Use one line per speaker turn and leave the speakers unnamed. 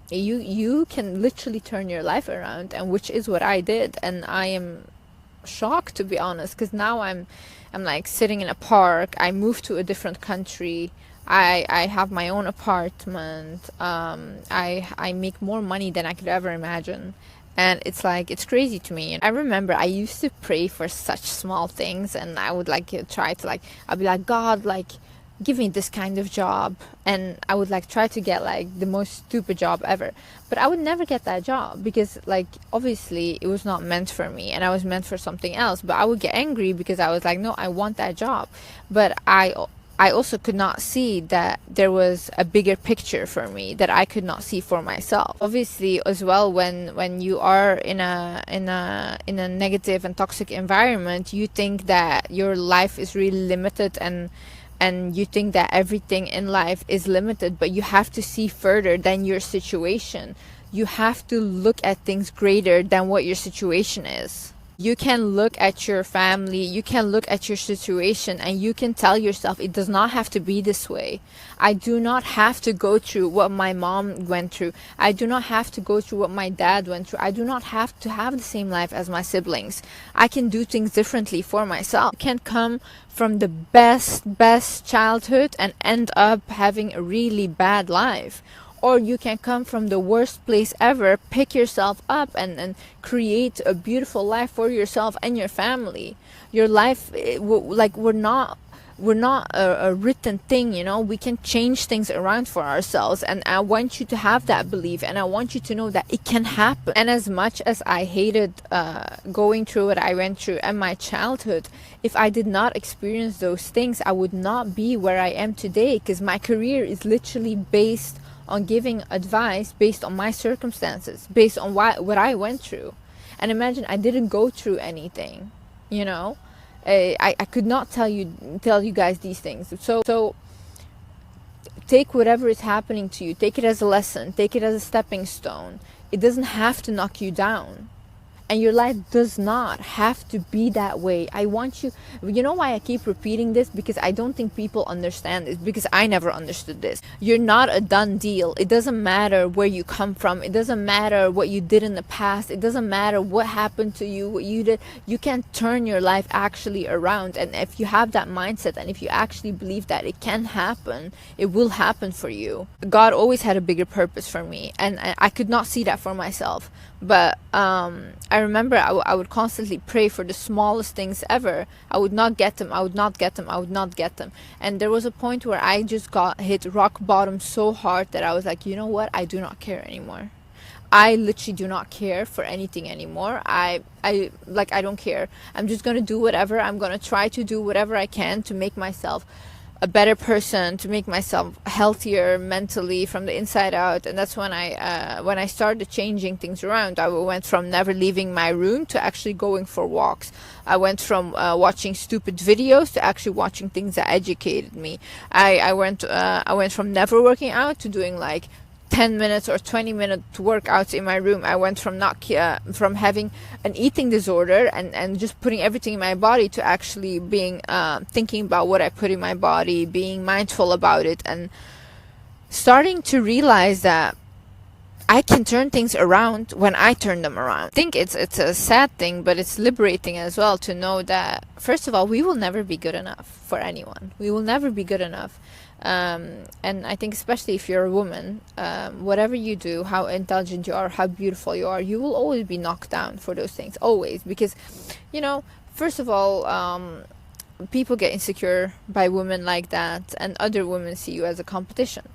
you can literally turn your life around, and which is what I did. And I am shocked, to be honest, because now I'm like sitting in a park. I moved to a different country. I have my own apartment. I make more money than I could ever imagine. And it's like, it's crazy to me. And I remember I used to pray for such small things, and I would like try to like, I'd be like, God, like, give me this kind of job. And I would like try to get like the most stupid job ever, but I would never get that job because like obviously it was not meant for me, and I was meant for something else. But I would get angry because I was like, no, I want that job. But I also could not see that there was a bigger picture for me that I could not see for myself. Obviously, as well, when you are in a negative and toxic environment, you think that your life is really limited, and you think that everything in life is limited, but you have to see further than your situation. You have to look at things greater than what your situation is. You can look at your family, you can look at your situation, and you can tell yourself it does not have to be this way. I do not have to go through what my mom went through. I do not have to go through what my dad went through. I do not have to have the same life as my siblings. I can do things differently for myself. You can come from the best childhood and end up having a really bad life. Or you can come from the worst place ever, pick yourself up, and create a beautiful life for yourself and your family. Your life, like, we're not a written thing, you know. We can change things around for ourselves, and I want you to have that belief, and I want you to know that it can happen. And as much as I hated going through what I went through in my childhood, if I did not experience those things, I would not be where I am today, because my career is literally based on giving advice based on my circumstances, based on what I went through. And imagine I didn't go through anything, you know. I could not tell you guys these things. So take whatever is happening to you, take it as a lesson, take it as a stepping stone. It doesn't have to knock you down. And your life does not have to be that way. I want you, you know why I keep repeating this? Because I don't think people understand this, because I never understood this. You're not a done deal. It doesn't matter where you come from. It doesn't matter what you did in the past. It doesn't matter what happened to you, what you did. You can turn your life actually around. And if you have that mindset, and if you actually believe that it can happen, it will happen for you. God always had a bigger purpose for me, and I could not see that for myself. But I remember I would constantly pray for the smallest things ever. I would not get them. I would not get them. I would not get them. And there was a point where I just got hit rock bottom so hard that I was like, you know what? I do not care anymore. I literally do not care for anything anymore. I don't care. I'm just gonna do whatever. I'm gonna try to do whatever I can to make myself a better person, to make myself healthier mentally from the inside out. And that's when I started changing things around. I went from never leaving my room to actually going for walks. I went from watching stupid videos to actually watching things that educated me. I went from never working out to doing like 10 minutes or 20-minute workouts in my room. I went from from having an eating disorder and just putting everything in my body to actually being thinking about what I put in my body, being mindful about it, and starting to realize that I can turn things around when I turn them around. I think it's a sad thing, but it's liberating as well to know that, first of all, we will never be good enough for anyone. We will never be good enough. And I think especially if you're a woman, whatever you do, how intelligent you are, how beautiful you are, you will always be knocked down for those things, always. Because, you know, first of all, people get insecure by women like that, and other women see you as a competition.